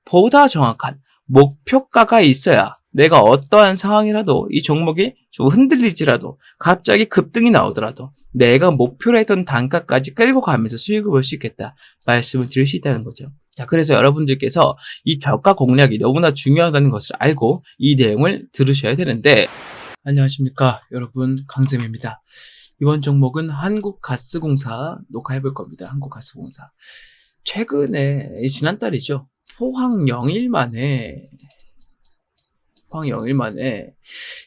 보다 정확한 목표가가 있어야 내가 어떠한 상황이라도 이 종목이 좀 흔들리지라도 갑자기 급등이 나오더라도 내가 목표로 했던 단가까지 끌고 가면서 수익을 볼 수 있겠다 말씀을 드릴 수 있다는 거죠. 자, 그래서 여러분들께서 이 저가 공략이 너무나 중요하다는 것을 알고 이 내용을 들으셔야 되는데, 안녕하십니까 여러분, 강쌤입니다. 이번 종목은 한국가스공사 녹화해볼 겁니다. 한국가스공사. 최근에 지난달이죠. 포항 영일만에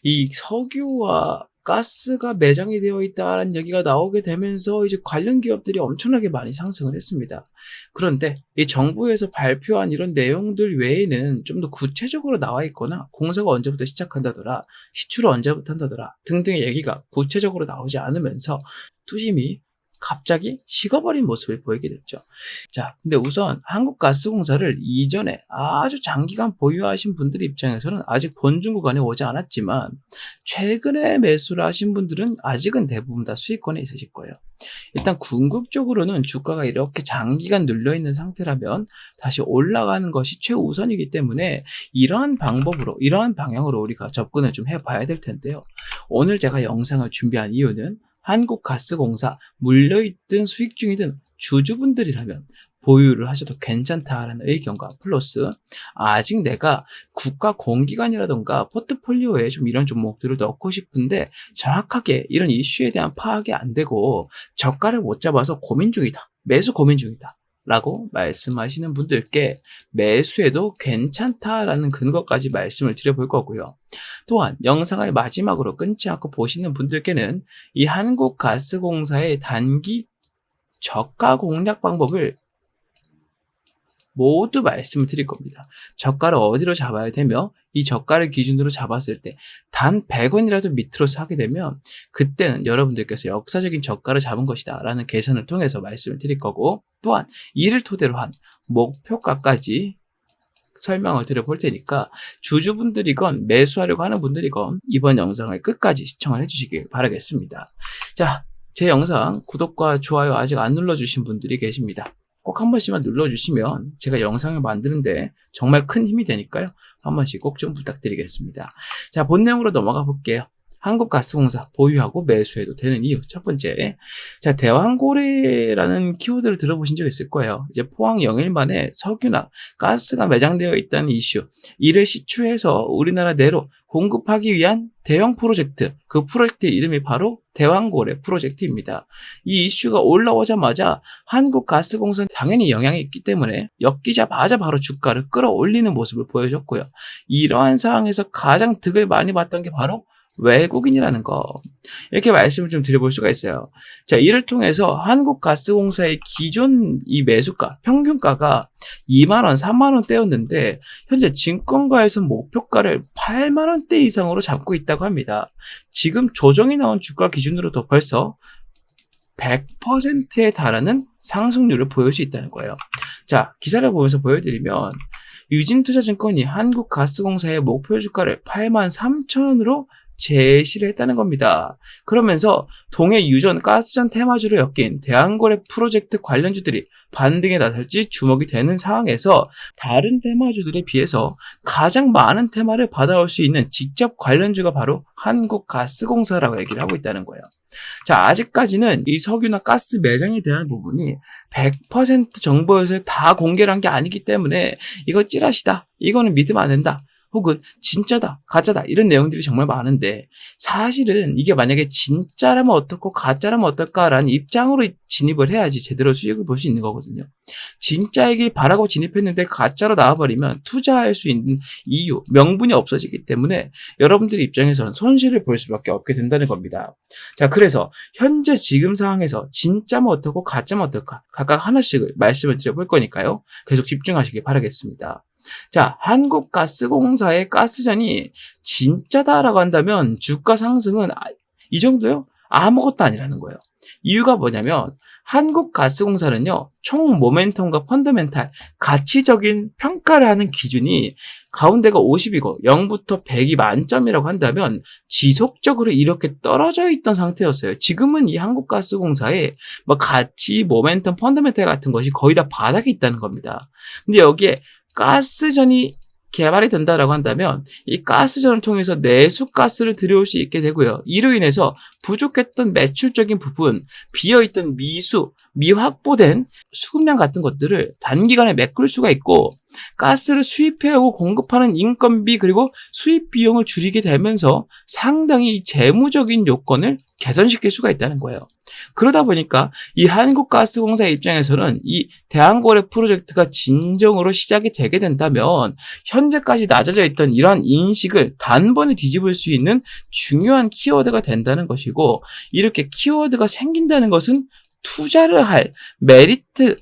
이 석유와 가스가 매장이 되어 있다는 얘기가 나오게 되면서 이제 관련 기업들이 엄청나게 많이 상승을 했습니다. 그런데 이 정부에서 발표한 이런 내용들 외에는 좀 더 구체적으로 나와 있거나 공사가 언제부터 시작한다더라, 시추를 언제부터 한다더라 등등의 얘기가 구체적으로 나오지 않으면서 투심이 갑자기 식어버린 모습을 보이게 됐죠. 자, 근데 우선 한국가스공사를 이전에 아주 장기간 보유하신 분들 입장에서는 아직 본중 구간에 오지 않았지만, 최근에 매수를 하신 분들은 아직은 대부분 다 수익권에 있으실 거예요. 일단 궁극적으로는 주가가 이렇게 장기간 눌려있는 상태라면 다시 올라가는 것이 최우선이기 때문에 이러한 방법으로, 이러한 방향으로 우리가 접근을 좀 해봐야 될 텐데요. 오늘 제가 영상을 준비한 이유는 한국가스공사 물려있든 수익 중이든 주주분들이라면 보유를 하셔도 괜찮다라는 의견과 플러스, 아직 내가 국가 공기관이라던가 포트폴리오에 좀 이런 종목들을 넣고 싶은데 정확하게 이런 이슈에 대한 파악이 안 되고 저가를 못 잡아서 고민 중이다, 매수 고민 중이다 라고 말씀하시는 분들께 매수해도 괜찮다라는 근거까지 말씀을 드려볼 거고요. 또한 영상을 마지막으로 끊지 않고 보시는 분들께는 이 한국가스공사의 단기 저가 공략 방법을 모두 말씀을 드릴 겁니다. 저가를 어디로 잡아야 되며, 이 저가를 기준으로 잡았을 때 단 100원이라도 밑으로 사게 되면 그때는 여러분들께서 역사적인 저가를 잡은 것이다 라는 계산을 통해서 말씀을 드릴 거고, 또한 이를 토대로 한 목표가까지 설명을 드려볼 테니까 주주분들이건 매수하려고 하는 분들이건 이번 영상을 끝까지 시청을 해주시길 바라겠습니다. 자, 제 영상 구독과 좋아요 아직 안 눌러주신 분들이 계십니다. 꼭 한 번씩만 눌러주시면 제가 영상을 만드는데 정말 큰 힘이 되니까요. 한 번씩 꼭 좀 부탁드리겠습니다. 자, 본 내용으로 넘어가 볼게요. 한국가스공사 보유하고 매수해도 되는 이유. 첫 번째, 자, 대왕고래라는 키워드를 들어보신 적 있을 거예요. 이제 포항 영일만에 석유나 가스가 매장되어 있다는 이슈, 이를 시추해서 우리나라 내로 공급하기 위한 대형 프로젝트, 그 프로젝트의 이름이 바로 대왕고래 프로젝트입니다. 이 이슈가 올라오자마자 한국가스공사는 당연히 영향이 있기 때문에 엮이자마자 바로 주가를 끌어올리는 모습을 보여줬고요. 이러한 상황에서 가장 득을 많이 봤던 게 바로 외국인이라는 거, 이렇게 말씀을 좀 드려볼 수가 있어요. 자, 이를 통해서 한국가스공사의 기존 이 매수가, 평균가가 2만원, 3만원대였는데 현재 증권가에서 목표가를 8만원대 이상으로 잡고 있다고 합니다. 지금 조정이 나온 주가 기준으로도 벌써 100%에 달하는 상승률을 보일 수 있다는 거예요. 자, 기사를 보면서 보여드리면 유진투자증권이 한국가스공사의 목표 주가를 83,000원으로 제시를 했다는 겁니다. 그러면서 동해 유전 가스전 테마주로 엮인 대왕고래 프로젝트 관련주들이 반등에 나설지 주목이 되는 상황에서 다른 테마주들에 비해서 가장 많은 테마를 받아올 수 있는 직접 관련주가 바로 한국가스공사라고 얘기를 하고 있다는 거예요. 자, 아직까지는 이 석유나 가스 매장에 대한 부분이 100% 정보에서 다 공개를 한 게 아니기 때문에 이거 찌라시다, 이거는 믿으면 안 된다, 혹은 진짜다, 가짜다, 이런 내용들이 정말 많은데, 사실은 이게 만약에 진짜라면 어떻고 가짜라면 어떨까라는 입장으로 진입을 해야지 제대로 수익을 볼 수 있는 거거든요. 진짜이길 바라고 진입했는데 가짜로 나와버리면 투자할 수 있는 이유, 명분이 없어지기 때문에 여러분들 입장에서는 손실을 볼 수밖에 없게 된다는 겁니다. 자, 그래서 현재 지금 상황에서 진짜면 어떻고 가짜면 어떨까 각각 하나씩을 말씀을 드려볼 거니까요. 계속 집중하시길 바라겠습니다. 자, 한국가스공사의 가스전이 진짜다라고 한다면 주가 상승은 이 정도요? 아무것도 아니라는 거예요. 이유가 뭐냐면 한국가스공사는요, 총 모멘텀과 펀더멘탈, 가치적인 평가를 하는 기준이 가운데가 50이고 0부터 100이 만점이라고 한다면 지속적으로 이렇게 떨어져 있던 상태였어요. 지금은 이 한국가스공사의 뭐 가치, 모멘텀, 펀더멘탈 같은 것이 거의 다 바닥에 있다는 겁니다. 근데 여기에 가스전이 개발이 된다라고 한다면 이 가스전을 통해서 내수가스를 들여올 수 있게 되고요. 이로 인해서 부족했던 매출적인 부분, 비어있던 미확보된 수급량 같은 것들을 단기간에 메꿀 수가 있고 가스를 수입해오고 공급하는 인건비 그리고 수입 비용을 줄이게 되면서 상당히 이 재무적인 요건을 개선시킬 수가 있다는 거예요. 그러다 보니까 이 한국가스공사 입장에서는 이 대한거래 프로젝트가 진정으로 시작이 되게 된다면 현재까지 낮아져 있던 이러한 인식을 단번에 뒤집을 수 있는 중요한 키워드가 된다는 것이고, 이렇게 키워드가 생긴다는 것은 투자를 할 메리트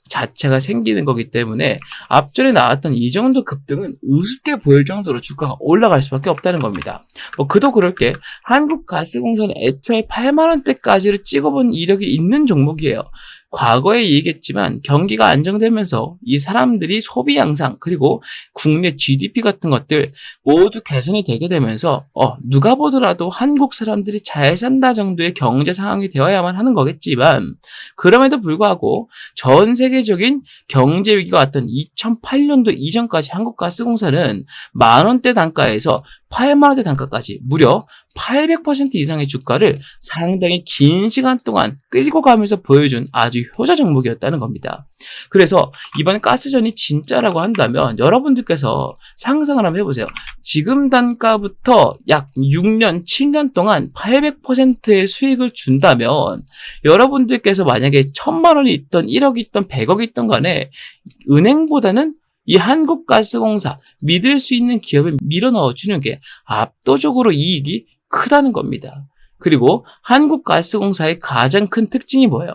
자체가 생기는 거기 때문에 앞전에 나왔던 이 정도 급등은 우습게 보일 정도로 주가가 올라갈 수밖에 없다는 겁니다. 그도 그럴 게 한국가스공사는 애초에 8만 원대까지를 찍어본 이력이 있는 종목이에요. 과거에 얘기했지만 경기가 안정되면서 이 사람들이 소비 양상 그리고 국내 GDP 같은 것들 모두 개선이 되게 되면서 누가 보더라도 한국 사람들이 잘 산다 정도의 경제 상황이 되어야만 하는 거겠지만, 그럼에도 불구하고 전 세계적인 경제 위기가 왔던 2008년도 이전까지 한국가스공사는 만원대 단가에서 8만원대 단가까지 무려 800% 이상의 주가를 상당히 긴 시간 동안 끌고 가면서 보여준 아주 효자 종목이었다는 겁니다. 그래서 이번 가스전이 진짜라고 한다면 여러분들께서 상상을 한번 해보세요. 지금 단가부터 약 6년, 7년 동안 800%의 수익을 준다면 여러분들께서 만약에 1000만 원이 있던 1억이 있던 100억이 있던 간에 은행보다는 이 한국가스공사 믿을 수 있는 기업에 밀어 넣어주는 게 압도적으로 이익이 크다는 겁니다. 그리고 한국가스공사의 가장 큰 특징이 뭐예요?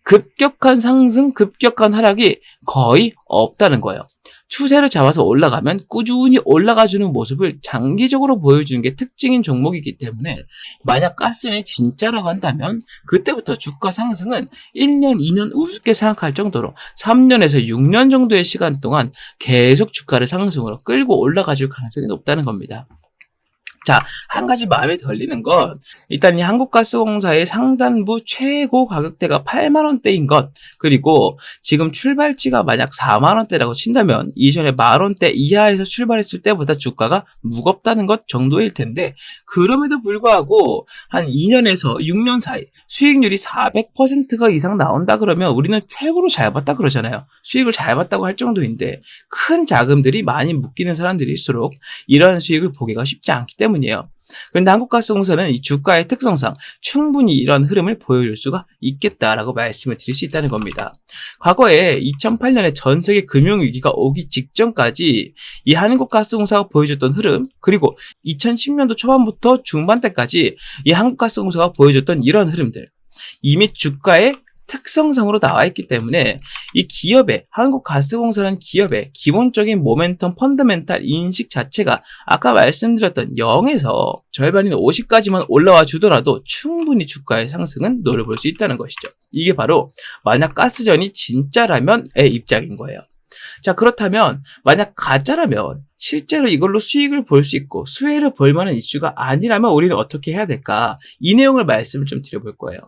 급격한 상승, 급격한 하락이 거의 없다는 거예요. 추세를 잡아서 올라가면 꾸준히 올라가주는 모습을 장기적으로 보여주는 게 특징인 종목이기 때문에 만약 가스전이 진짜라고 한다면 그때부터 주가 상승은 1년, 2년 우습게 생각할 정도로 3년에서 6년 정도의 시간 동안 계속 주가를 상승으로 끌고 올라가줄 가능성이 높다는 겁니다. 자, 한 가지 마음에 걸리는 건 일단 이 한국가스공사의 상단부 최고 가격대가 8만 원대인 것, 그리고 지금 출발지가 만약 4만 원대라고 친다면 이전에 만 원대 이하에서 출발했을 때보다 주가가 무겁다는 것 정도일 텐데, 그럼에도 불구하고 한 2년에서 6년 사이 수익률이 400%가 이상 나온다 그러면 우리는 최고로 잘 봤다 그러잖아요. 수익을 잘 봤다고 할 정도인데 큰 자금들이 많이 묶이는 사람들일수록 이러한 수익을 보기가 쉽지 않기 때문이에요. 그런데 한국가스공사는 이 주가의 특성상 충분히 이런 흐름을 보여줄 수가 있겠다라고 말씀을 드릴 수 있다는 겁니다. 과거에 2008년에 전 세계 금융위기가 오기 직전까지 이 한국가스공사가 보여줬던 흐름, 그리고 2010년도 초반부터 중반대까지 이 한국가스공사가 보여줬던 이런 흐름들, 이미 주가의 특성상으로 나와 있기 때문에 이 기업의, 한국가스공사라는 기업의 기본적인 모멘텀 펀더멘탈 인식 자체가 아까 말씀드렸던 0에서 절반인 50까지만 올라와 주더라도 충분히 주가의 상승은 노려볼 수 있다는 것이죠. 이게 바로 만약 가스전이 진짜라면의 입장인 거예요. 자, 그렇다면 만약 가짜라면 실제로 이걸로 수익을 볼 수 있고 수혜를 볼 만한 이슈가 아니라면 우리는 어떻게 해야 될까? 이 내용을 말씀을 좀 드려볼 거예요.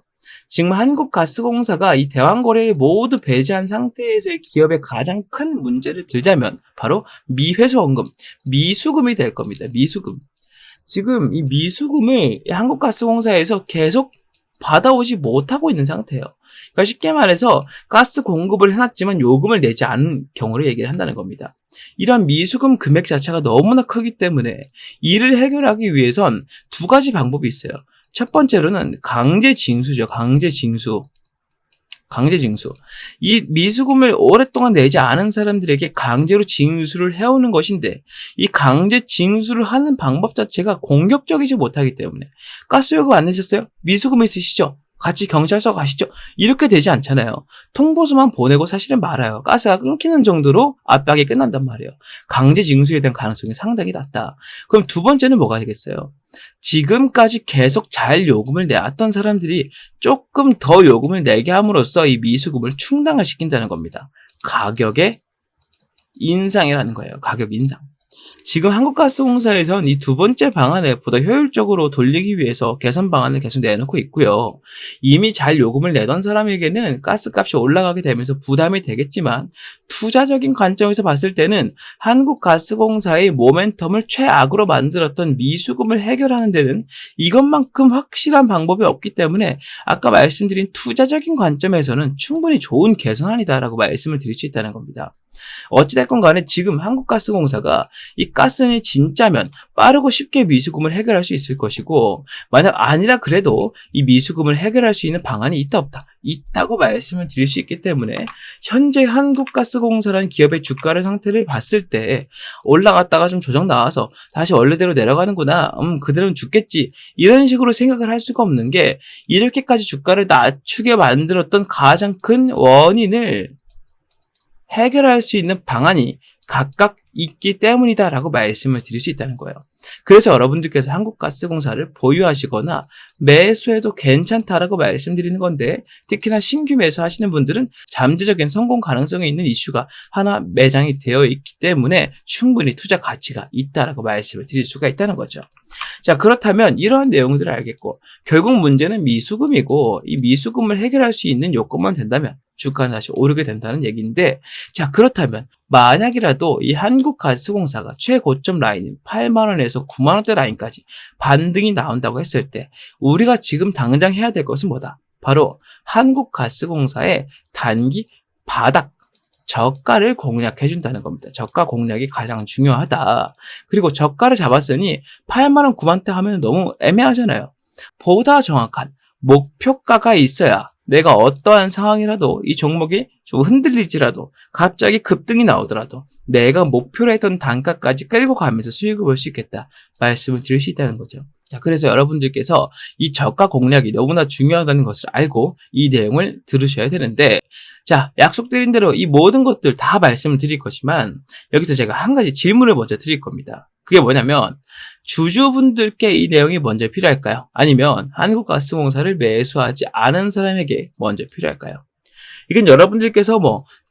지금 한국가스공사가 이 대왕거래를 모두 배제한 상태에서의 기업의 가장 큰 문제를 들자면 바로 미회수원금, 미수금이 될 겁니다. 미수금. 지금 이 미수금을 한국가스공사에서 계속 받아오지 못하고 있는 상태예요. 그러니까 쉽게 말해서 가스 공급을 해놨지만 요금을 내지 않은 경우를 얘기를 한다는 겁니다. 이런 미수금 금액 자체가 너무나 크기 때문에 이를 해결하기 위해선 두 가지 방법이 있어요. 첫 번째로는 강제징수죠. 강제징수. 이 미수금을 오랫동안 내지 않은 사람들에게 강제로 징수를 해오는 것인데, 이 강제 징수를 하는 방법 자체가 공격적이지 못하기 때문에 가스요금 안 내셨어요? 미수금 있으시죠? 같이 경찰서 가시죠? 이렇게 되지 않잖아요. 통보서만 보내고 사실은 말아요. 가스가 끊기는 정도로 압박이 끝난단 말이에요. 강제 징수에 대한 가능성이 상당히 낮다. 그럼 두 번째는 뭐가 되겠어요? 지금까지 계속 잘 요금을 내왔던 사람들이 조금 더 요금을 내게 함으로써 이 미수금을 충당을 시킨다는 겁니다. 가격의 인상이라는 거예요. 가격 인상. 지금 한국가스공사에선 이 두 번째 방안을 보다 효율적으로 돌리기 위해서 개선 방안을 계속 내놓고 있고요. 이미 잘 요금을 내던 사람에게는 가스값이 올라가게 되면서 부담이 되겠지만 투자적인 관점에서 봤을 때는 한국가스공사의 모멘텀을 최악으로 만들었던 미수금을 해결하는 데는 이것만큼 확실한 방법이 없기 때문에 아까 말씀드린 투자적인 관점에서는 충분히 좋은 개선안이다라고 말씀을 드릴 수 있다는 겁니다. 어찌됐건 간에 지금 한국가스공사가 이 가스는 진짜면 빠르고 쉽게 미수금을 해결할 수 있을 것이고, 만약 아니라 그래도 이 미수금을 해결할 수 있는 방안이 있다 없다? 있다고 말씀을 드릴 수 있기 때문에 현재 한국가스공사라는 기업의 주가를 상태를 봤을 때 올라갔다가 좀 조정 나와서 다시 원래대로 내려가는구나, 그대로는 죽겠지, 이런 식으로 생각을 할 수가 없는 게, 이렇게까지 주가를 낮추게 만들었던 가장 큰 원인을 해결할 수 있는 방안이 각각 있기 때문이다라고 말씀을 드릴 수 있다는 거예요. 그래서 여러분들께서 한국가스공사를 보유하시거나 매수해도 괜찮다라고 말씀드리는 건데, 특히나 신규 매수하시는 분들은 잠재적인 성공 가능성이 있는 이슈가 하나 매장이 되어 있기 때문에 충분히 투자 가치가 있다라고 말씀을 드릴 수가 있다는 거죠. 자, 그렇다면 이러한 내용들을 알겠고, 결국 문제는 미수금이고, 이 미수금을 해결할 수 있는 요건만 된다면 주가는 다시 오르게 된다는 얘기인데, 자, 그렇다면 만약이라도 이 한국가스공사가 최고점 라인인 8만원에서 9만원대 라인까지 반등이 나온다고 했을 때 우리가 지금 당장 해야 될 것은 뭐다? 바로 한국가스공사의 단기 바닥 저가를 공략해준다는 겁니다. 저가 공략이 가장 중요하다. 그리고 저가를 잡았으니 8만원, 9만원대 하면 너무 애매하잖아요. 보다 정확한 목표가가 있어야 내가 어떠한 상황이라도 이 종목이 좀 흔들리지라도 갑자기 급등이 나오더라도 내가 목표로 했던 단가까지 끌고 가면서 수익을 볼 수 있겠다 말씀을 드릴 수 있다는 거죠. 자, 그래서 여러분들께서 이 저가 공략이 너무나 중요하다는 것을 알고 이 내용을 들으셔야 되는데, 자, 약속드린 대로 이 모든 것들 다 말씀을 드릴 거지만 여기서 제가 한 가지 질문을 먼저 드릴 겁니다. 그게 뭐냐면, 주주분들께 이 내용이 먼저 필요할까요? 아니면 한국가스공사를 매수하지 않은 사람에게 먼저 필요할까요? 이건 여러분들께서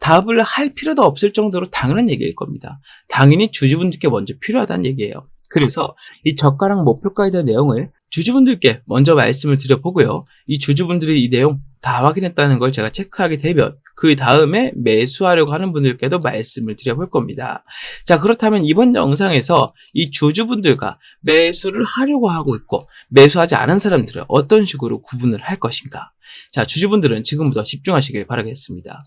답을 할 필요도 없을 정도로 당연한 얘기일 겁니다. 당연히 주주분들께 먼저 필요하다는 얘기예요. 그래서 이 저가랑 목표가에 대한 내용을 주주분들께 먼저 말씀을 드려보고요. 이 주주분들이 이 내용 다 확인했다는 걸 제가 체크하게 되면 그 다음에 매수하려고 하는 분들께도 말씀을 드려볼 겁니다. 자, 그렇다면 이번 영상에서 이 주주분들과 매수를 하려고 하고 있고 매수하지 않은 사람들은 어떤 식으로 구분을 할 것인가? 자, 주주분들은 지금부터 집중하시길 바라겠습니다.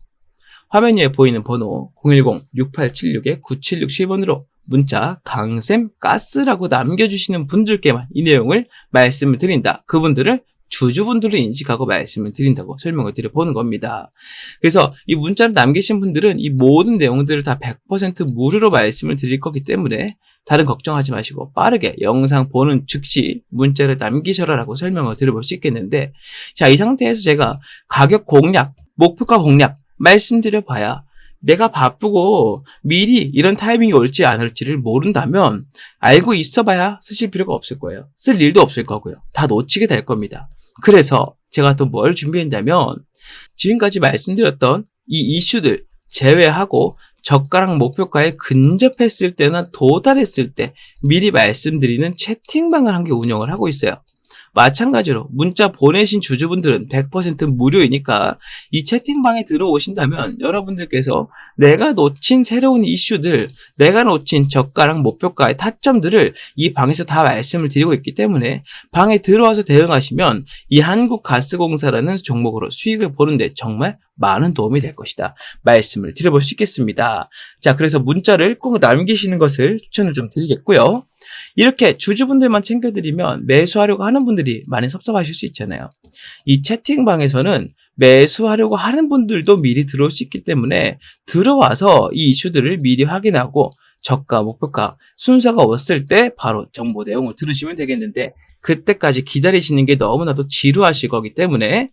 화면 위에 보이는 번호 010-6876-9767번으로 문자 강쌤 가스라고 남겨주시는 분들께만 이 내용을 말씀을 드린다. 그분들을 주주분들을 인식하고 말씀을 드린다고 설명을 드려보는 겁니다. 그래서 이 문자를 남기신 분들은 이 모든 내용들을 다 100% 무료로 말씀을 드릴 거기 때문에 다른 걱정하지 마시고 빠르게 영상 보는 즉시 문자를 남기셔라라고 설명을 드려볼 수 있겠는데, 자, 이 상태에서 제가 가격 공략, 목표가 공략 말씀드려봐야 내가 바쁘고 미리 이런 타이밍이 올지 안 올지를 모른다면 알고 있어봐야 쓰실 필요가 없을 거예요. 쓸 일도 없을 거고요. 다 놓치게 될 겁니다. 그래서 제가 또 뭘 준비했냐면, 지금까지 말씀드렸던 이 이슈들 제외하고 저가랑 목표가에 근접했을 때나 도달했을 때 미리 말씀드리는 채팅방을 한 개 운영을 하고 있어요. 마찬가지로 문자 보내신 주주분들은 100% 무료이니까 이 채팅방에 들어오신다면 여러분들께서 내가 놓친 새로운 이슈들, 내가 놓친 저가랑 목표가의 타점들을 이 방에서 다 말씀을 드리고 있기 때문에 방에 들어와서 대응하시면 이 한국가스공사라는 종목으로 수익을 보는데 정말 많은 도움이 될 것이다 말씀을 드려볼 수 있겠습니다. 자, 그래서 문자를 꼭 남기시는 것을 추천을 좀 드리겠고요. 이렇게 주주분들만 챙겨드리면 매수하려고 하는 분들이 많이 섭섭하실 수 있잖아요. 이 채팅방에서는 매수하려고 하는 분들도 미리 들어올 수 있기 때문에 들어와서 이 이슈들을 미리 확인하고 저가, 목표가 순서가 왔을 때 바로 정보 내용을 들으시면 되겠는데, 그때까지 기다리시는 게 너무나도 지루하실 거기 때문에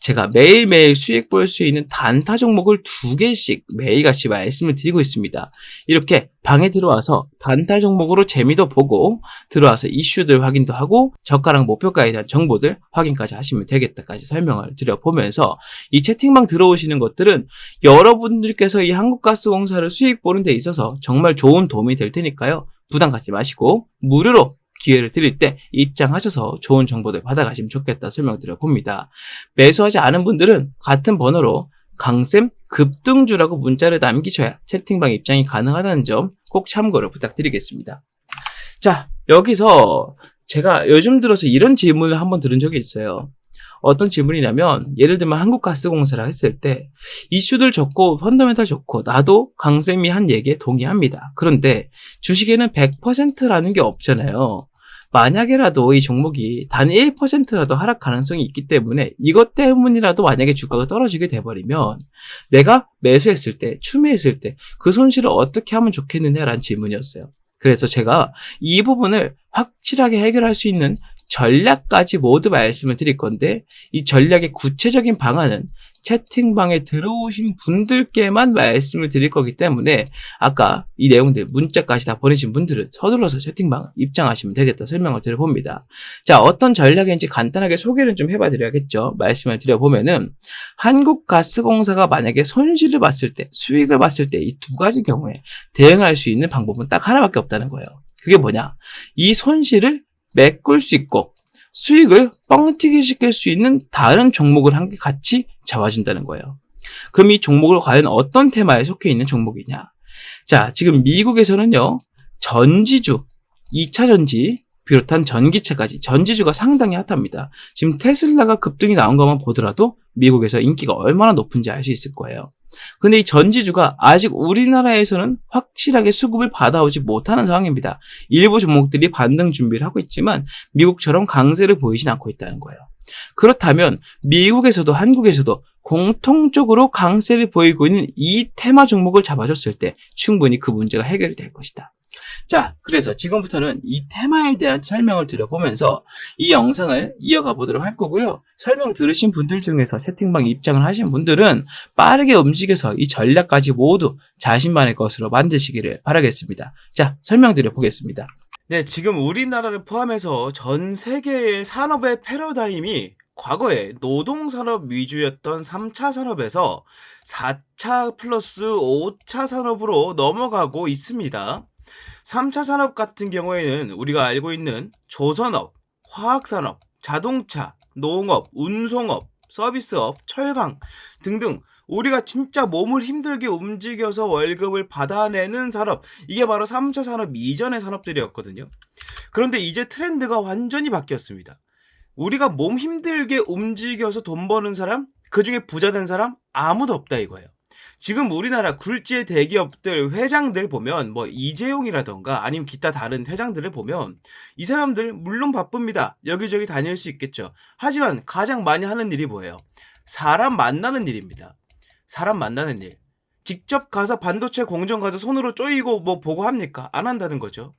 제가 매일매일 수익 볼 수 있는 단타 종목을 2개씩 매일같이 말씀을 드리고 있습니다. 이렇게 방에 들어와서 단타 종목으로 재미도 보고 들어와서 이슈들 확인도 하고 저가랑 목표가에 대한 정보들 확인까지 하시면 되겠다까지 설명을 드려보면서, 이 채팅방 들어오시는 것들은 여러분들께서 이 한국가스공사를 수익 보는 데 있어서 정말 좋은 도움이 될 테니까요. 부담 갖지 마시고 무료로 기회를 드릴 때 입장하셔서 좋은 정보들 받아가시면 좋겠다 설명드려 봅니다. 매수하지 않은 분들은 같은 번호로 강쌤 급등주라고 문자를 남기셔야 채팅방 입장이 가능하다는 점 꼭 참고를 부탁드리겠습니다. 자, 여기서 제가 요즘 들어서 이런 질문을 한번 들은 적이 있어요. 어떤 질문이냐면 예를 들면 한국가스공사라 했을 때 이슈들 좋고 펀더멘탈 좋고 나도 강쌤이 한 얘기에 동의합니다. 그런데 주식에는 100%라는 게 없잖아요. 만약에라도 이 종목이 단 1%라도 하락 가능성이 있기 때문에 이것 때문이라도 만약에 주가가 떨어지게 돼버리면 내가 매수했을 때, 추매했을 때 그 손실을 어떻게 하면 좋겠느냐라는 질문이었어요. 그래서 제가 이 부분을 확실하게 해결할 수 있는 전략까지 모두 말씀을 드릴 건데 이 전략의 구체적인 방안은 채팅방에 들어오신 분들께만 말씀을 드릴 거기 때문에 아까 이 내용들 문자까지 다 보내신 분들은 서둘러서 채팅방 입장하시면 되겠다 설명을 드려봅니다. 자, 어떤 전략인지 간단하게 소개를 좀 해봐 드려야겠죠. 말씀을 드려보면은 한국가스공사가 만약에 손실을 봤을 때 수익을 봤을 때 이 두 가지 경우에 대응할 수 있는 방법은 딱 하나밖에 없다는 거예요. 그게 뭐냐, 이 손실을 메꿀 수 있고 수익을 뻥튀기 시킬 수 있는 다른 종목을 함께 같이 잡아준다는 거예요. 그럼 이 종목을 과연 어떤 테마에 속해 있는 종목이냐? 자, 지금 미국에서는요, 전지주, 2차 전지 비롯한 전기차까지 전지주가 상당히 핫합니다. 지금 테슬라가 급등이 나온 것만 보더라도 미국에서 인기가 얼마나 높은지 알 수 있을 거예요. 근데 이 전지주가 아직 우리나라에서는 확실하게 수급을 받아오지 못하는 상황입니다. 일부 종목들이 반등 준비를 하고 있지만 미국처럼 강세를 보이진 않고 있다는 거예요. 그렇다면 미국에서도 한국에서도 공통적으로 강세를 보이고 있는 이 테마 종목을 잡아줬을 때 충분히 그 문제가 해결이 될 것이다. 자, 그래서 지금부터는 이 테마에 대한 설명을 드려보면서 이 영상을 이어가 보도록 할 거고요. 설명 들으신 분들 중에서 채팅방 입장을 하신 분들은 빠르게 움직여서 이 전략까지 모두 자신만의 것으로 만드시기를 바라겠습니다. 자, 설명드려 보겠습니다. 네, 지금 우리나라를 포함해서 전 세계의 산업의 패러다임이 과거에 노동산업 위주였던 3차 산업에서 4차 플러스 5차 산업으로 넘어가고 있습니다. 3차 산업 같은 경우에는 우리가 알고 있는 조선업, 화학산업, 자동차, 농업, 운송업, 서비스업, 철강 등등 우리가 진짜 몸을 힘들게 움직여서 월급을 받아내는 산업, 이게 바로 3차 산업 이전의 산업들이었거든요. 그런데 이제 트렌드가 완전히 바뀌었습니다. 우리가 몸 힘들게 움직여서 돈 버는 사람, 그 중에 부자 된 사람 아무도 없다 이거예요. 지금 우리나라 굴지의 대기업들 회장들 보면 뭐 이재용이라던가 아니면 기타 다른 회장들을 보면 이 사람들 물론 바쁩니다. 여기저기 다닐 수 있겠죠. 하지만 가장 많이 하는 일이 뭐예요? 사람 만나는 일입니다. 사람 만나는 일. 직접 가서 반도체 공정 가서 손으로 쪼이고 뭐 보고 합니까? 안 한다는 거죠.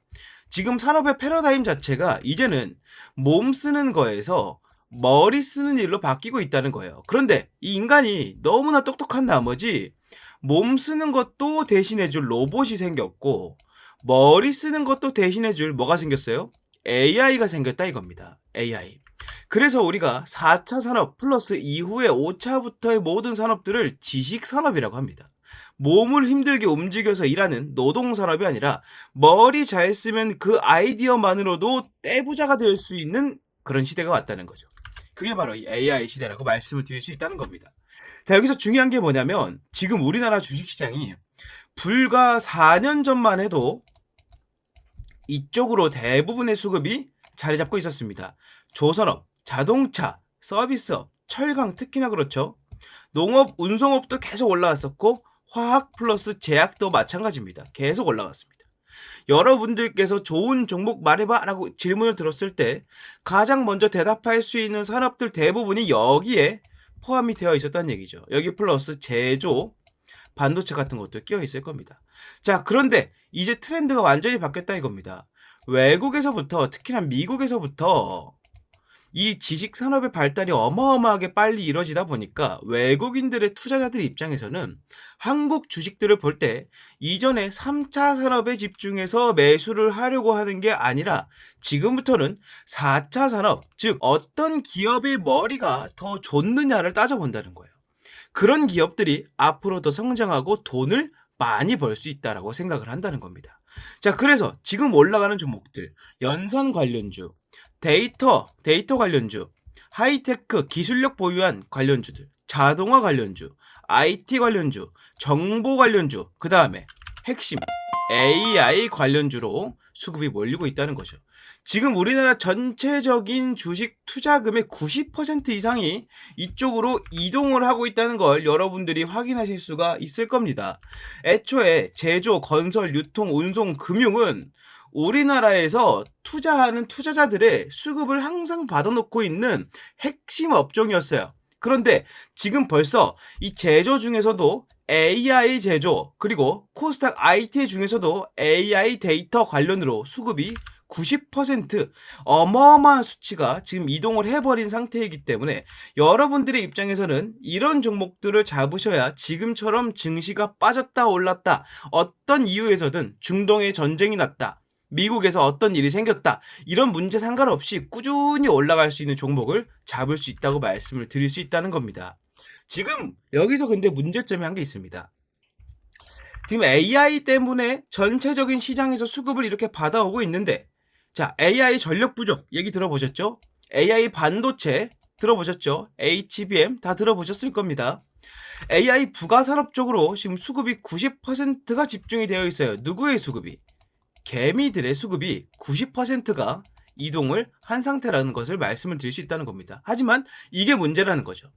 지금 산업의 패러다임 자체가 이제는 몸 쓰는 거에서 머리 쓰는 일로 바뀌고 있다는 거예요. 그런데 이 인간이 너무나 똑똑한 나머지 몸 쓰는 것도 대신해줄 로봇이 생겼고 머리 쓰는 것도 대신해줄 뭐가 생겼어요? AI가 생겼다 이겁니다. AI. 그래서 우리가 4차 산업 플러스 이후에 5차부터의 모든 산업들을 지식산업이라고 합니다. 몸을 힘들게 움직여서 일하는 노동산업이 아니라 머리 잘 쓰면 그 아이디어만으로도 떼부자가 될 수 있는 그런 시대가 왔다는 거죠. 그게 바로 이 AI 시대라고 말씀을 드릴 수 있다는 겁니다. 자, 여기서 중요한 게 뭐냐면 지금 우리나라 주식시장이 불과 4년 전만 해도 이쪽으로 대부분의 수급이 자리 잡고 있었습니다. 조선업, 자동차, 서비스업, 철강 특히나 그렇죠. 농업, 운송업도 계속 올라왔었고 화학 플러스 제약도 마찬가지입니다. 계속 올라갔습니다. 여러분들께서 좋은 종목 말해봐 라고 질문을 들었을 때 가장 먼저 대답할 수 있는 산업들 대부분이 여기에 포함이 되어 있었다는 얘기죠. 여기 플러스 제조, 반도체 같은 것도 끼어 있을 겁니다. 자, 그런데 이제 트렌드가 완전히 바뀌었다 이겁니다. 외국에서부터 특히나 미국에서부터 이 지식산업의 발달이 어마어마하게 빨리 이루어지다 보니까 외국인들의 투자자들 입장에서는 한국 주식들을 볼 때 이전에 3차 산업에 집중해서 매수를 하려고 하는 게 아니라 지금부터는 4차 산업, 즉 어떤 기업의 머리가 더 좋느냐를 따져본다는 거예요. 그런 기업들이 앞으로 더 성장하고 돈을 많이 벌 수 있다라고 생각을 한다는 겁니다. 자, 그래서 지금 올라가는 종목들, 연산 관련주, 데이터 관련주, 하이테크 기술력 보유한 관련주들, 자동화 관련주, IT 관련주, 정보 관련주, 그 다음에 핵심 AI 관련주로 수급이 몰리고 있다는 거죠. 지금 우리나라 전체적인 주식 투자금의 90% 이상이 이쪽으로 이동을 하고 있다는 걸 여러분들이 확인하실 수가 있을 겁니다. 애초에 제조, 건설, 유통, 운송, 금융은 우리나라에서 투자하는 투자자들의 수급을 항상 받아놓고 있는 핵심 업종이었어요. 그런데 지금 벌써 이 제조 중에서도 AI 제조, 그리고 코스닥 IT 중에서도 AI 데이터 관련으로 수급이 90% 어마어마한 수치가 지금 이동을 해버린 상태이기 때문에 여러분들의 입장에서는 이런 종목들을 잡으셔야 지금처럼 증시가 빠졌다 올랐다, 어떤 이유에서든 중동에 전쟁이 났다, 미국에서 어떤 일이 생겼다, 이런 문제 상관없이 꾸준히 올라갈 수 있는 종목을 잡을 수 있다고 말씀을 드릴 수 있다는 겁니다. 지금 여기서 근데 문제점이 한 게 있습니다. 지금 AI 때문에 전체적인 시장에서 수급을 이렇게 받아오고 있는데, 자, AI 전력 부족 얘기 들어보셨죠? AI 반도체 들어보셨죠? HBM 다 들어보셨을 겁니다. AI 부가산업 쪽으로 지금 수급이 90%가 집중이 되어 있어요. 누구의 수급이? 개미들의 수급이 90%가 이동을 한 상태라는 것을 말씀을 드릴 수 있다는 겁니다. 하지만 이게 문제라는 거죠.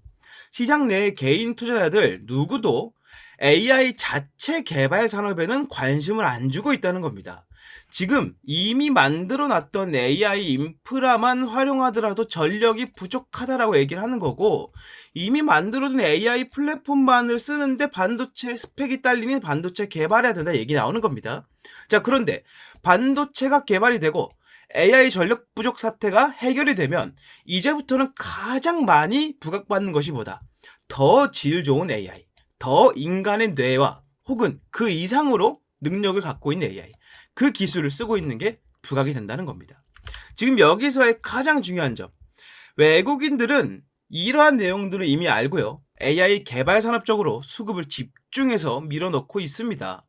시장 내 개인 투자자들 누구도 AI 자체 개발 산업에는 관심을 안 주고 있다는 겁니다. 지금 이미 만들어 놨던 AI 인프라만 활용하더라도 전력이 부족하다라고 얘기를 하는 거고, 이미 만들어둔 AI 플랫폼만을 쓰는데 반도체 스펙이 딸리는 반도체 개발해야 된다 얘기 나오는 겁니다. 자, 그런데 반도체가 개발이 되고 AI 전력 부족 사태가 해결이 되면 이제부터는 가장 많이 부각받는 것이 뭐다? 더 질 좋은 AI, 더 인간의 뇌와 혹은 그 이상으로 능력을 갖고 있는 AI, 그 기술을 쓰고 있는 게 부각이 된다는 겁니다. 지금 여기서의 가장 중요한 점, 외국인들은 이러한 내용들을 이미 알고요, AI 개발 산업 쪽으로 수급을 집중해서 밀어넣고 있습니다.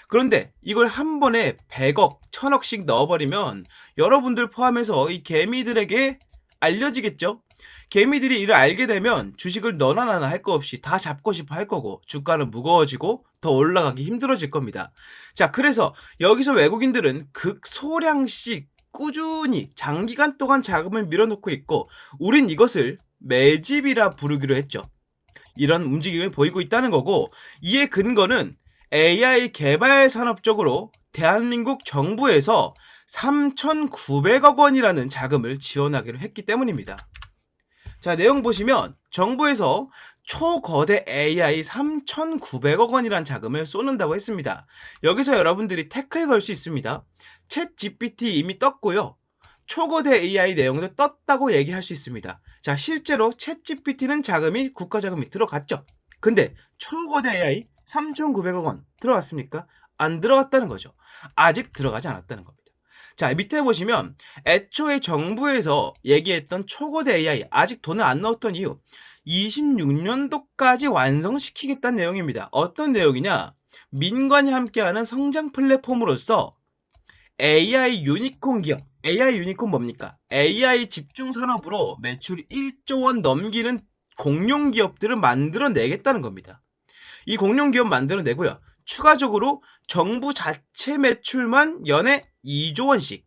그런데 이걸 한 번에 100억, 1000억씩 넣어버리면 여러분들 포함해서 이 개미들에게 알려지겠죠? 개미들이 이를 알게 되면 주식을 너나 나나 할 거 없이 다 잡고 싶어 할 거고, 주가는 무거워지고 더 올라가기 힘들어질 겁니다. 자, 그래서 여기서 외국인들은 극소량씩 꾸준히 장기간 동안 자금을 밀어넣고 있고, 우린 이것을 매집이라 부르기로 했죠. 이런 움직임을 보이고 있다는 거고, 이의 근거는 AI 개발 산업 쪽으로 대한민국 정부에서 3,900억 원이라는 자금을 지원하기로 했기 때문입니다. 자, 내용 보시면 정부에서 초거대 AI 3,900억 원이라는 자금을 쏟는다고 했습니다. 여기서 여러분들이 태클 걸 수 있습니다. 챗 GPT 이미 떴고요, 초거대 AI 내용도 떴다고 얘기할 수 있습니다. 자, 실제로 챗 GPT는 자금이, 국가 자금이 들어갔죠. 근데 초거대 AI 3,900억 원 들어갔습니까? 안 들어갔다는 거죠. 아직 들어가지 않았다는 겁니다. 자, 밑에 보시면 애초에 정부에서 얘기했던 초거대 AI 아직 돈을 안 넣었던 이유, 26년도까지 완성시키겠다는 내용입니다. 어떤 내용이냐? 민관이 함께하는 성장 플랫폼으로서 AI 유니콘 기업, AI 유니콘 뭡니까? AI 집중 산업으로 매출이 1조 원 넘기는 공룡 기업들을 만들어내겠다는 겁니다. 이 공룡 기업 만들어내고요, 추가적으로 정부 자체 매출만 연에 2조 원씩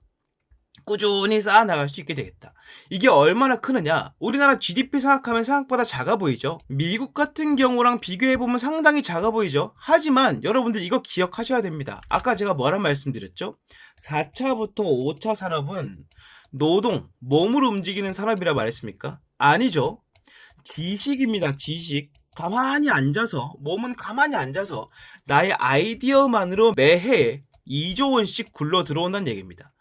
꾸준히 쌓아나갈 수 있게 되겠다. 이게 얼마나 크느냐? 우리나라 GDP 생각하면 생각보다 작아 보이죠? 미국 같은 경우랑 비교해보면 상당히 작아 보이죠? 하지만 여러분들 이거 기억하셔야 됩니다. 아까 제가 뭐란 말씀드렸죠? 4차부터 5차 산업은 노동, 몸으로 움직이는 산업이라 말했습니까? 아니죠. 지식입니다. 지식. 가만히 앉아서, 몸은 가만히 앉아서 나의 아이디어만으로 매해 2조 원씩 굴러 들어온다는 얘기입니다.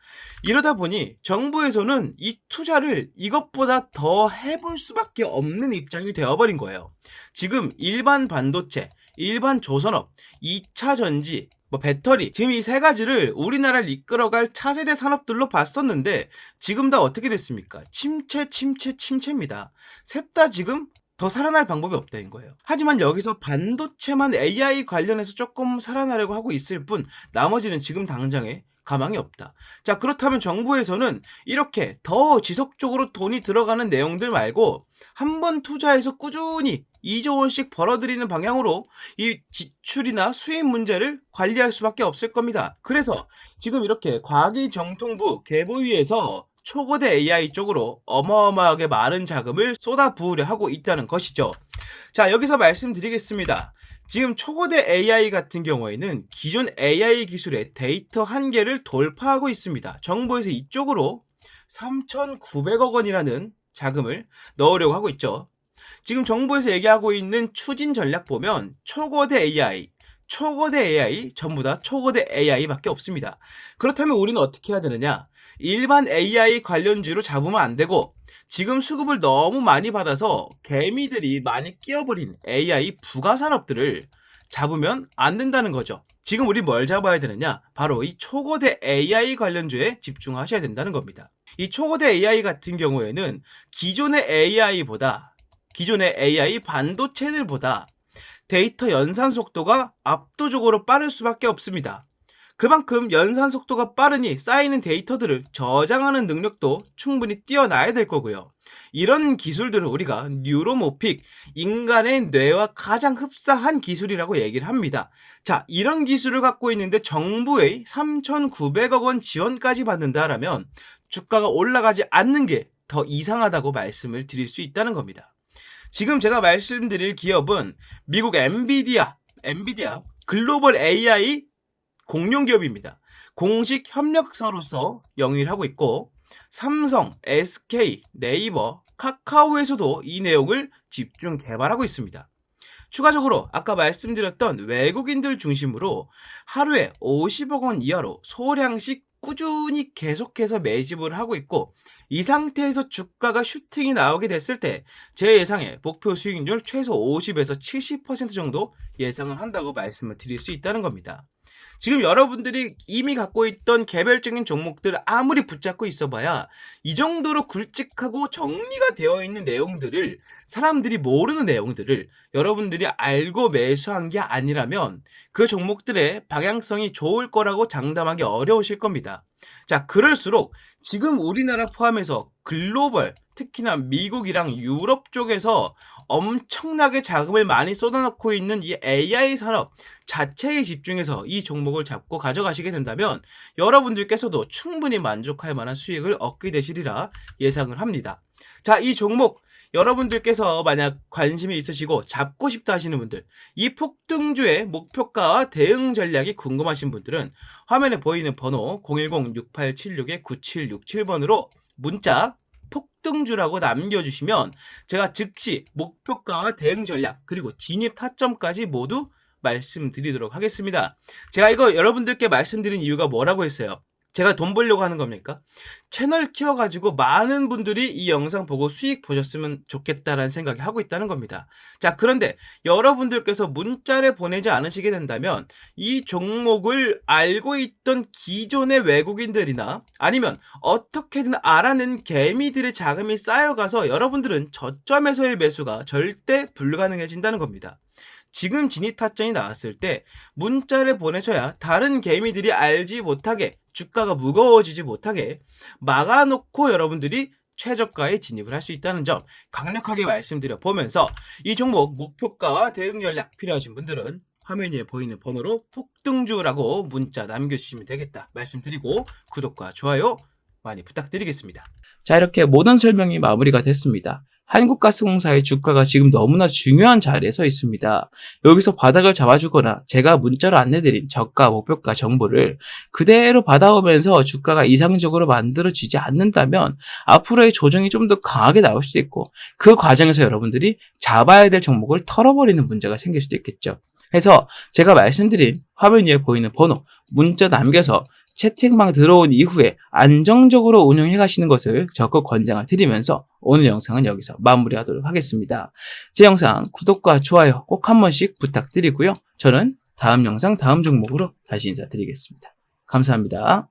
이러다 보니 정부에서는 이 투자를 이것보다 더 해볼 수밖에 없는 입장이 되어버린 거예요. 지금 일반 반도체, 일반 조선업, 2차 전지, 배터리, 지금 이 세 가지를 우리나라를 이끌어갈 차세대 산업들로 봤었는데 지금 다 어떻게 됐습니까? 침체입니다. 셋 다 지금 더 살아날 방법이 없다는 거예요. 하지만 여기서 반도체만 AI 관련해서 조금 살아나려고 하고 있을 뿐 나머지는 지금 당장에 가망이 없다. 자, 그렇다면 정부에서는 이렇게 더 지속적으로 돈이 들어가는 내용들 말고 한 번 투자해서 꾸준히 2조 원씩 벌어들이는 방향으로 이 지출이나 수입 문제를 관리할 수밖에 없을 겁니다. 그래서 지금 이렇게 과기정통부 개보위에서 초거대 AI 쪽으로 어마어마하게 많은 자금을 쏟아부으려 하고 있다는 것이죠. 자, 여기서 말씀드리겠습니다. 지금 초거대 AI 같은 경우에는 기존 AI 기술의 데이터 한계를 돌파하고 있습니다. 정부에서 이쪽으로 3,900억 원이라는 자금을 넣으려고 하고 있죠. 지금 정부에서 얘기하고 있는 추진 전략 보면 초거대 AI 전부 다 초거대 AI밖에 없습니다. 그렇다면 우리는 어떻게 해야 되느냐? 일반 AI 관련주로 잡으면 안 되고 지금 수급을 너무 많이 받아서 개미들이 많이 끼어버린 AI 부가 산업들을 잡으면 안 된다는 거죠. 지금 우리 뭘 잡아야 되느냐? 바로 이 초거대 AI 관련주에 집중하셔야 된다는 겁니다. 이 초거대 AI 같은 경우에는 기존의 AI 반도체들보다 데이터 연산 속도가 압도적으로 빠를 수밖에 없습니다. 그만큼 연산 속도가 빠르니 쌓이는 데이터들을 저장하는 능력도 충분히 뛰어나야 될 거고요. 이런 기술들을 우리가 뉴로모픽, 인간의 뇌와 가장 흡사한 기술이라고 얘기를 합니다. 자, 이런 기술을 갖고 있는데 정부의 3,900억 원 지원까지 받는다라면 주가가 올라가지 않는 게 더 이상하다고 말씀을 드릴 수 있다는 겁니다. 지금 제가 말씀드릴 기업은 미국 엔비디아 글로벌 AI 공룡 기업입니다. 공식 협력사로서 영위를 하고 있고 삼성, SK, 네이버, 카카오에서도 이 내용을 집중 개발하고 있습니다. 추가적으로 아까 말씀드렸던 외국인들 중심으로 하루에 50억 원 이하로 소량씩 꾸준히 계속해서 매집을 하고 있고 이 상태에서 주가가 슈팅이 나오게 됐을 때 제 예상에 목표 수익률 최소 50에서 70% 정도 예상을 한다고 말씀을 드릴 수 있다는 겁니다. 지금 여러분들이 이미 갖고 있던 개별적인 종목들 아무리 붙잡고 있어봐야 이 정도로 굵직하고 정리가 되어 있는 내용들을 사람들이 모르는 내용들을 여러분들이 알고 매수한 게 아니라면 그 종목들의 방향성이 좋을 거라고 장담하기 어려우실 겁니다. 자, 그럴수록 지금 우리나라 포함해서 글로벌, 특히나 미국이랑 유럽 쪽에서 엄청나게 자금을 많이 쏟아놓고 있는 이 AI 산업 자체에 집중해서 이 종목을 잡고 가져가시게 된다면 여러분들께서도 충분히 만족할 만한 수익을 얻게 되시리라 예상을 합니다. 자, 이 종목 여러분들께서 만약 관심이 있으시고 잡고 싶다 하시는 분들, 이 폭등주의 목표가와 대응 전략이 궁금하신 분들은 화면에 보이는 번호 010-6876-9767번으로 문자 폭등주라고 남겨주시면 제가 즉시 목표가와 대응 전략 그리고 진입 타점까지 모두 말씀드리도록 하겠습니다. 제가 이거 여러분들께 말씀드린 이유가 뭐라고 했어요? 제가 돈 벌려고 하는 겁니까? 채널 키워가지고 많은 분들이 이 영상 보고 수익 보셨으면 좋겠다라는 생각이 하고 있다는 겁니다. 자, 그런데 여러분들께서 문자를 보내지 않으시게 된다면 이 종목을 알고 있던 기존의 외국인들이나 아니면 어떻게든 알아낸 개미들의 자금이 쌓여가서 여러분들은 저점에서의 매수가 절대 불가능해진다는 겁니다. 지금 진입 타점이 나왔을 때 문자를 보내셔야 다른 개미들이 알지 못하게 주가가 무거워지지 못하게 막아놓고 여러분들이 최저가에 진입을 할 수 있다는 점 강력하게 말씀드려 보면서 이 종목 목표가와 대응 전략 필요하신 분들은 화면 위에 보이는 번호로 폭등주라고 문자 남겨주시면 되겠다 말씀드리고 구독과 좋아요 많이 부탁드리겠습니다. 자, 이렇게 모든 설명이 마무리가 됐습니다. 한국가스공사의 주가가 지금 너무나 중요한 자리에 서 있습니다. 여기서 바닥을 잡아주거나 제가 문자로 안내드린 저가 목표가 정보를 그대로 받아오면서 주가가 이상적으로 만들어지지 않는다면 앞으로의 조정이 좀 더 강하게 나올 수도 있고 그 과정에서 여러분들이 잡아야 될 종목을 털어버리는 문제가 생길 수도 있겠죠. 그래서 제가 말씀드린 화면 위에 보이는 번호 문자 남겨서 채팅방 들어온 이후에 안정적으로 운영해 가시는 것을 적극 권장을 드리면서 오늘 영상은 여기서 마무리하도록 하겠습니다. 제 영상 구독과 좋아요 꼭 한 번씩 부탁드리고요. 저는 다음 영상 다음 종목으로 다시 인사드리겠습니다. 감사합니다.